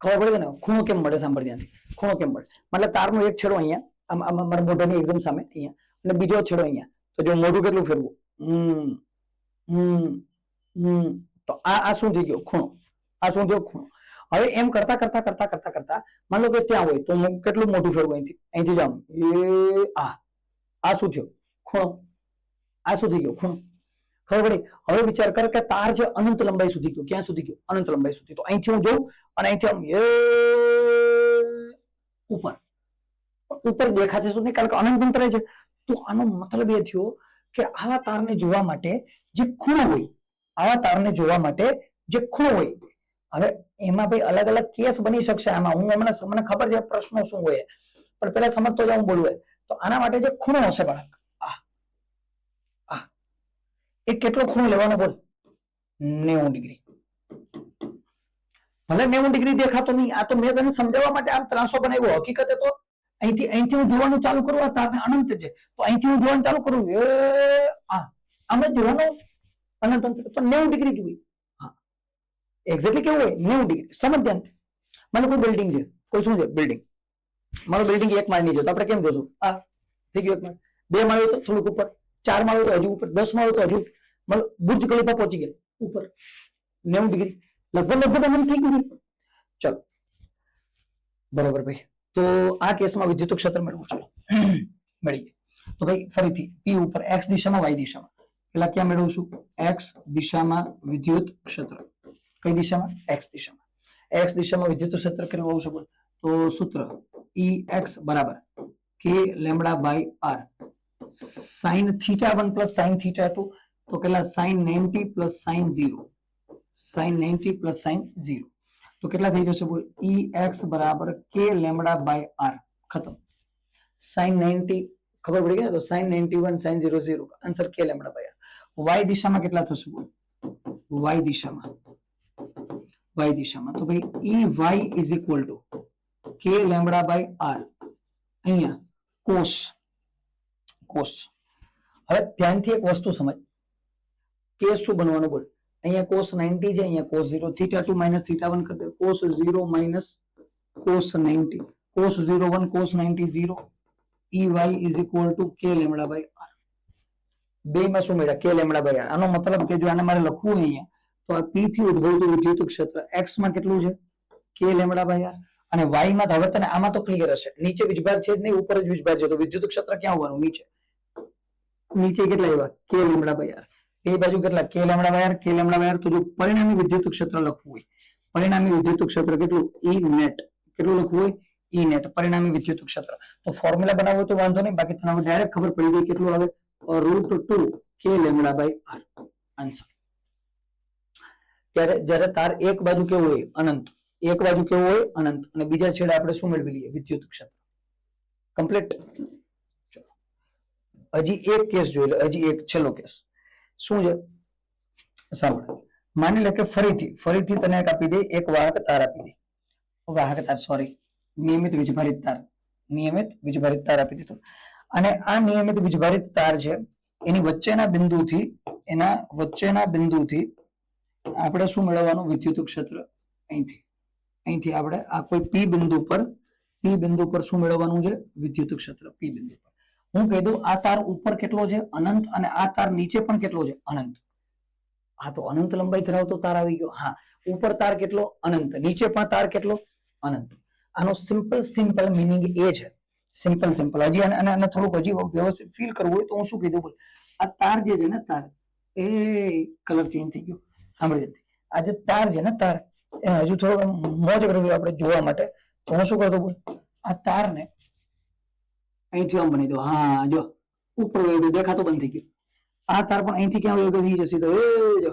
ખબર પડે ને? ખૂણો કેમ મળે? સાંભળ ધ્યાનથી. ખૂણો કેમ મળે? મતલબ તારનો એક છેડો અહીંયા, મારા મોઢાની એક્ઝામ સામે અહીંયા, અને બીજો છેડો અહીંયા. તો જો મોઢું કેટલું ફેરવું, તો આ શું થઈ ગયો? ખૂણો. આ શું થયો? ખૂણો. હવે એમ કરતા માન લો કે ત્યાં હોય તો હું કેટલું મોટું ફેરવું? અહીંથી જાઉં આ શું થયો? ખૂણો. આ શું થઈ ગયો? ખૂણો. ખબર પડી? હવે વિચાર કર કે તાર છે અનંત લંબાઈ સુધી ગયો. ક્યાં સુધી ગયો? અનંત લંબાઈ સુધી. તો અહીંથી હું જોઉં અને અહીંથી આમ ઉપર દેખાશે શું? નહીં, કારણ કે અનંત અંતરે છે. તો આનો મતલબ એ થયો કે આવા તારને જોવા માટે જે ખૂણો હોય, હવે એમાં ભાઈ અલગ અલગ કેસ બની શકશે. આમાં મને ખબર છે પ્રશ્નો શું હોય, પણ પેલા સમજતો જાઉં બોલવું. તો આના માટે જે ખૂણો હશે બાળક, એ કેટલો ખૂણો લેવાનો બોલ? 90 ડિગ્રી. ભલે 90 ડિગ્રી દેખાતો નહીં. આ તો મેં તને સમજાવવા માટે આમ ત્રાસો બનાવ્યો. હકીકતે તો અહીંથી હું જોવાનું ચાલુ કરું, આ તારને અનંત છે તો અહીંથી હું જોવાનું ચાલુ કરું, આમ જ જોવાનું અનંત અંતર. તો 90 ડિગ્રી જોઈએ. હા, એક્ઝેક્ટલી કેવું હોય? 90 ડિગ્રી. સમજ ધ્યાનથી. મને કોઈ બિલ્ડિંગ છે, કોઈ શું છે? બિલ્ડિંગ. મારો બિલ્ડિંગ 1 માળની છે તો આપણે કેમ જોશું? આ થઈ ગયું 1 માળ. 2 માળ હોય તો થોડુંક ઉપર, 4 માળ હોય તો હજુ ઉપર, 10 માળ હોય તો હજુ. બુર્જ ખલીફા પહોંચી ગયા ઉપર 90 ડિગ્રી. લગભગ મને થઈ ગયું. ચલો, બરોબર ભાઈ. તો આ કેસમાં વિદ્યુત ક્ષેત્ર મેળવવું. ચલો, મળી ગયું. તો ભાઈ ફરીથી પી ઉપર x દિશામાં, y દિશામાં. પેલા ક્યાં મેળવશું? x દિશામાં વિદ્યુત ક્ષેત્ર. કઈ દિશામાં? x દિશામાં. x દિશામાં વિદ્યુત ક્ષેત્ર કેટલું આવશે બોલ? તો સૂત્ર Ex બરાબર k lambda by r sine theta 1 plus sine theta 2 તો કેટલા sine 90 plus sine 0 sine 90 plus sine 0 તો કેટલા થઈ જશે બોલ ex બરાબર k લેમ્બડા બાય r ખતમ સાઈન 90 ખબર પડી ગઈ ને તો sine 91 sine 00 answer k lambda by r y દિશામાં કેટલા થશે બોલ y દિશામાં તો ભાઈ ey is equal to k lambda by r અહીંયા કોસ હવે ધ્યાનથી એક વસ્તુ સમજ કે શું બનવાનું બોલ અહીંયા cos 90 છે અહીંયા cos 0 થીટા 2 માઈનસ થીટા 1 કરી દે cos 0 minus cos 90 cos 0 1 cos 90 0 ey is equal to k lambda by r બે માં શું મળ્યા k લેમ્બડા બાય r આનો મતલબ કે જો આને મારે લખવું અહીંયા તો આ p થી ઉદ્ભવતું વિદ્યુત ક્ષેત્ર x માં કેટલું છે k લેમ્બડા બાય r અને y માં હવે તને આમાં તો ક્લિયર હશે નીચે વીજભાર છે જ નહીં ઉપર જ વીજભાર છે તો વિદ્યુત ક્ષેત્ર ક્યાં હોવાનું નીચે કેટલા આવ્યા k લેમ્બડા બાય r એ બાજુ કેટલા k લેમ્બડા બાય r તો જો પરિણામી વિદ્યુત ક્ષેત્ર લખવું હોય પરિણામી વિદ્યુત ક્ષેત્ર કેટલું E નેટ કેટલું લખવું હોય E નેટ પરિણામી વિદ્યુત ક્ષેત્ર તો ફોર્મ્યુલા બનાવવો તો વાંધો નહીં બાકી તમને ડાયરેક્ટ ખબર પડી ગઈ કેટલું આવે √2 k lambda by r answer જ્યારે તાર એક બાજુ કેવું હોય અનંત એક બાજુ કેવું હોય અનંત અને બીજા છેડે આપણે શું મેળવી લઈએ વિદ્યુત ક્ષેત્ર કમ્પ્લીટ હજી એક કેસ જોઈ લો હજી એક છેલ્લો કેસ શું છે સાંભળ માની લે કે ફરીથી તને એક આપી દે એક વાહક તાર આપી દે વાહક તાર સોરી નિયમિત વીજભારિત તાર આપી દીધું અને આ નિયમિત વીજભારિત તાર છે એની વચ્ચેના બિંદુથી આપણે શું મેળવવાનું વિદ્યુત ક્ષેત્ર અહીંથી આપણે આ કોઈ પી બિંદુ પર શું મેળવવાનું છે વિદ્યુત ક્ષેત્ર પી બિંદુ પર હું કહી દઉં આ તાર ઉપર કેટલો છે અનંત અને આ તાર નીચે પણ કેટલો છે અનંત આ તો અનંત લંબાઈ ધરાવતો તાર આવી ગયો હા ઉપર તાર કેટલો અનંત નીચે પણ તાર કેટલો અનંત આનો સિમ્પલ મીનિંગ એ છે સિમ્પલ હજી અને થોડુંક હજી વ્યવસ્થિત ફીલ કરવું હોય તો હું શું કીધું આ તાર જે છે ને તાર એ કલર ચેન્જ થઈ ગયો સાંભળી આ જે તાર છે ને તાર એને હજુ થોડો મોજ કરવી આપણે જોવા માટે તો હું શું કરતો બોલ આ તાર ને અહીંથી આમ બની દો હા જો ઉપર દેખાતો બંધ થઈ ગયો આ તાર પણ અહીંથી ક્યાં વયો ગયો નીચે સીધો એ જો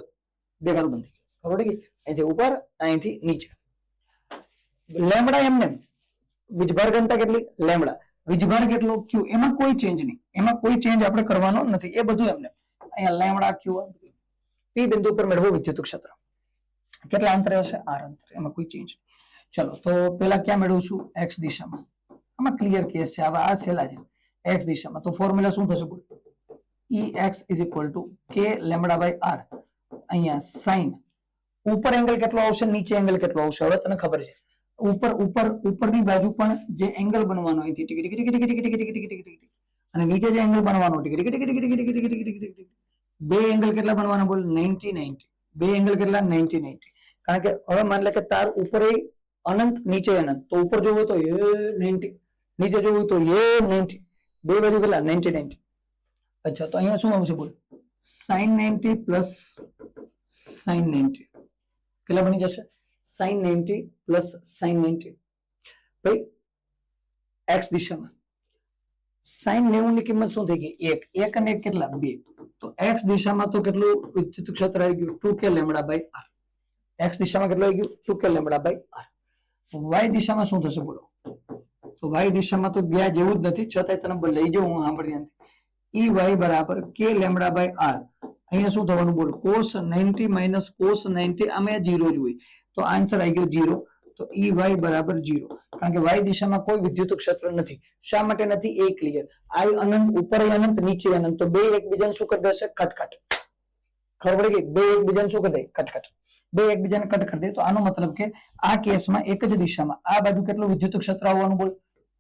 દેખાતો બંધ થઈ ગયો ખબર પડી ગઈ અહીંથી ઉપર અહીંથી નીચે લેમ્બડા એમને વીજભાર ઘનતા કેટલી લેમ્બડા વીજભાર કેટલો ક્યુ એમાં કોઈ ચેન્જ નહીં એમાં કોઈ ચેન્જ આપણે કરવાનો નથી એ બધું એમને અહીંયા લેમ્બડા ક્યુ પી બિંદુ પર મેળવો વિદ્યુત ક્ષેત્ર કેટલા અંતરે હશે r અંતરે એમાં કોઈ ચેન્જ નહીં ચલો તો પેલા ક્યાં મેળવશું x દિશામાં આમાં ક્લિયર કેસ છે હવે આ છેલ્લા છે x દિશામાં તો ફોર્મ્યુલા શું થશે બોલ ex is equal to k lambda by r અહીંયા સાઈન ઉપર એંગલ કેટલો આવશે નીચે એંગલ કેટલો આવશે હવે તને ખબર છે ઉપરની બાજુ પણ જે એંગલ બનવાનો અહીંથી tick tick tick tick tick tick tick tick અને નીચે જે એંગલ બનવાનો tick tick tick tick tick tick tick બે એંગલ કેટલા બનવાના બોલ 90 બે એંગલ કેટલા 90 કારણ કે હવે માની લે કે તાર ઉપર અનંત નીચે અનંત તો ઉપર જોવું તો એ 90 નીચે જોવું તો એ 90 બે બાજુ કેટલા 90 અચ્છા તો અહીંયા શું આવશે બોલ sin 90 પ્લસ sin 90 કેટલા બની જશે sin 90 પ્લસ sin 90 ભાઈ x દિશામાં sin 90 ની કિંમત શું થઈ ગઈ 1 અને 1 કેટલા 2 તો x દિશામાં તો કેટલું વિદ્યુત ક્ષેત્ર આવી ગયું 2k lambda by r x દિશામાં કેટલું આવી ગયું 2k lambda by r y દિશામાં શું થશે બોલો તો y દિશામાં તો ગયા જેવું જ નથી છતાંય તને લઈ જાઉં હું સાંભળી ey બરાબર k લેમ્બડા બાય r અહીંયા શું થવાનું બોલ cos 90 માઇનસ cos 90 આમાં 0 જ હોય તો આન્સર આવી ગયો 0 તો ey બરાબર 0 કારણ કે y દિશામાં કોઈ વિદ્યુત ક્ષેત્ર નથી શા માટે નથી એ ક્લિયર I અનંત ઉપર અનંત નીચે અનંત તો બે એકબીજાને શું કરી દેશે કટકટ ખબર પડી ગઈ બે એકબીજાને શું કરી દે કટકટ બે એકબીજાને કટ કરી દે તો આનો મતલબ કે આ કેસમાં એક જ દિશામાં આ બાજુ કેટલું વિદ્યુત ક્ષેત્ર આવવાનું બોલ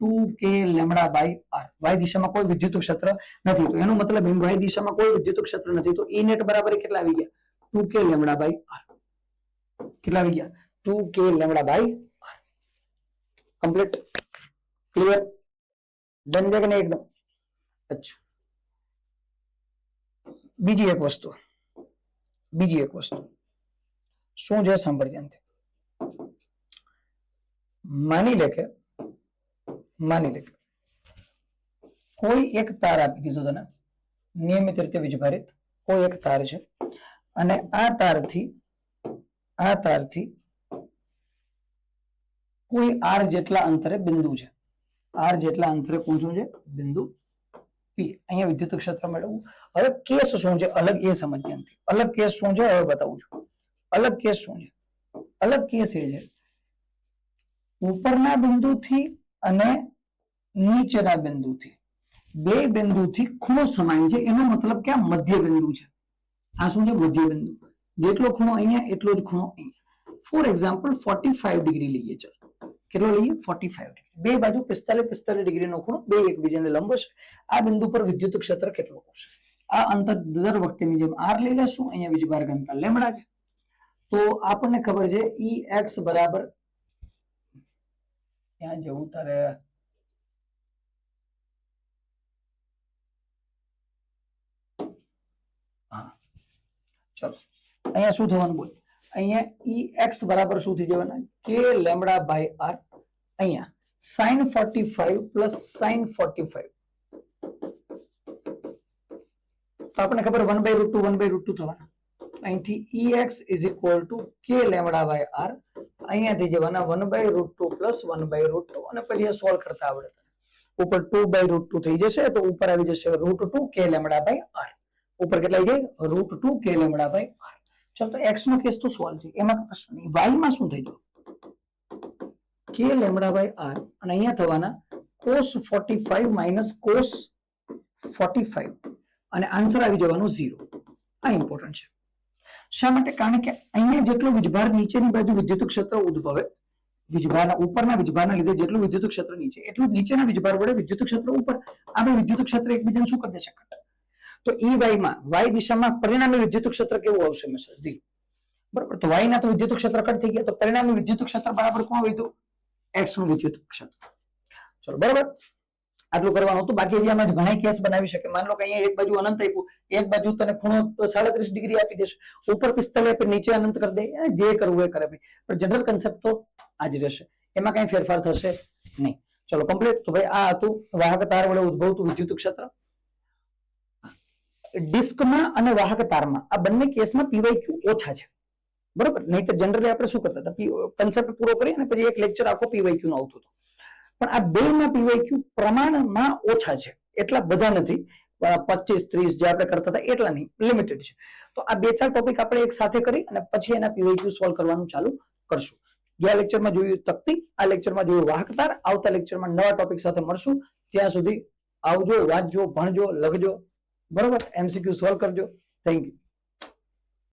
2k lambda by r y દિશામાં કોઈ વિદ્યુત ક્ષેત્ર નથી તો એનો મતલબ એમ y દિશામાં કોઈ વિદ્યુત ક્ષેત્ર નથી તો E નેટ બરાબર કેટલા આવી ગયા 2k લેમ્બડા બાય r કેટલા આવી ગયા 2k lambda by r complete clear done છે કે નહીં એકદમ અચ્છા બીજી એક વસ્તુ શું છે સાંભળ ધ્યાનથી માની લે કે કોઈ એક તાર આપી દીધો તને નિયમિત રીતે વીજભારિત કોઈ એક તાર છે અને આ તારથી કોઈ આર જેટલા અંતરે બિંદુ છે, આર જેટલા અંતરે કોણ શું છે બિંદુ પી. અહીંયા વિદ્યુત ક્ષેત્ર મેળવવું. હવે કેસ શું છે અલગ એ સમજ્યા નથી. અલગ કેસ શું છે હવે બતાવું છું. અલગ કેસ શું છે? અલગ કેસ એ છે ઉપરના બિંદુથી અને નીચેના બિંદુથી બે બિંદુથી ખૂણો સમાન છે, એનો મતલબ કે આ મધ્ય બિંદુ છે. આ શું છે મધ્ય બિંદુ. જેટલો ખૂણો અહીંયા એટલો જ ખૂણો અહીંયા. ફોર એક્ઝામ્પલ 45 ડિગ્રી લઈએ. ચાલો કેટલો લઈએ 45 ડિગ્રી. બે બાજુ 45 ડિગ્રીનો ખૂણો બે એકબીજાને લંબ છે. આ બિંદુ પર વિદ્યુત ક્ષેત્ર કેટલું હશે? આ અંતર દર વખતેની જેમ આર લઈ લેશું. અહીંયા વીજભાર ઘનતા લેમ્બડા છે તો આપણને ખબર છે ઈ એક્સ બરાબર ત્યાં જવું તારે ચલો અહીંયા શું થવાનું બોલ. અહીંયા ઈ એક્સ બરાબર શું થઈ જવાના કે લેમ્બડા બાય આર. અહીંયા sin 45 પ્લસ sin 45 તો આપણને ખબર 1/√2 1/√2 થવાના. અહીંથી ex is equal to k lambda by r. અહીંયાથી જવાના 1/√2 પ્લસ 1/√2 અને પછી એ સોલ્વ કરતા આવડે. ઉપર 2/√2 થઈ જશે તો ઉપર આવી જશે √2 k લેમ્બડા બાય આર. ઉપર કેટલા આવી જાય √2 k લેમ્બડા બાય આર. ચાલો તો x નો કેસ તો સોલ્વ છે, એમાં પ્રશ્ન નહીં. y માં શું થઈ ગયું k લેમ્બડા બાય આર અને અહીંયા થવાના cos 45 માઇનસ cos 45 અને આન્સર આવી જવાનો 0. આ ઇમ્પોર્ટન્ટ છે. શા માટે? કારણ કે અહીંયા જેટલો વીજભાર નીચેની બાજુ વિદ્યુત ક્ષેત્ર ઉદ્ભવે, વીજભારના ઉપરના વીજભારના લીધે જેટલું વિદ્યુત ક્ષેત્ર નીચે એટલું નીચેના વીજભાર વડે વિદ્યુત ક્ષેત્ર ઉપર. આપણે વિદ્યુત ક્ષેત્ર એકબીજાને શું કરી દેશે તો y માં y દિશામાં પરિણામી વિદ્યુત ક્ષેત્ર કેવું આવશે હંમેશા 0. બરાબર. તો y ના તો વિદ્યુત ક્ષેત્ર કટ થઈ ગયા તો પરિણામી વિદ્યુત ક્ષેત્ર બરાબર કોણ વધ્યું x નું વિદ્યુત ક્ષેત્ર. ચલો બરાબર આટલું કરવાનું હતું. બાકી આમાં ઘણા કેસ બનાવી શકે. માન લો કે અહીંયા એક બાજુ અનંત આપ્યું, એક બાજુ તને ખૂણો 37 ડિગ્રી આપી દેશે, ઉપર 45 આપી નીચે અનંત કરી દે, જે કરવું એ કરે ભાઈ. પણ જનરલ કન્સેપ્ટ તો આ જ રહેશે, એમાં કઈ ફેરફાર થશે નહીં. ચલો કમ્પ્લીટ. તો ભાઈ આ હતું વાહક તાર વડે ઉદ્ભવતું વિદ્યુત ક્ષેત્ર. ડિસ્કમાં અને વાહક તારમાં આ બંને કેસમાં પીવાયક્યુ ઓછા છે. બરોબર. નહીં તો જનરલી આપણે શું કરતા હતા કન્સેપ્ટ પૂરો કરી અને પછી એક લેક્ચર આખો પીવાયક્યુ નો આવતો હતો. પણ આ બે માં પીવાયક્યુ પ્રમાણમાં ઓછા છે, એટલા બધા નથી. 25-30 જે આપણે કરતા હતા એટલા નહીં, લિમિટેડ છે. તો આ 2-4 ટોપિક આપણે એક સાથે કરી અને પછી એના પીવાયક્યુ સોલ્વ કરવાનું ચાલુ કરશું. ગયા લેક્ચરમાં જોયું તકતી, આ લેક્ચરમાં જોયું વાહક તાર. આવતા લેક્ચરમાં નવા ટોપિક સાથે મળશું. ત્યાં સુધી આવજો, વાંચજો, ભણજો, લખજો. બરોબર. MCQ સોલ્વ કરજો. Thank you.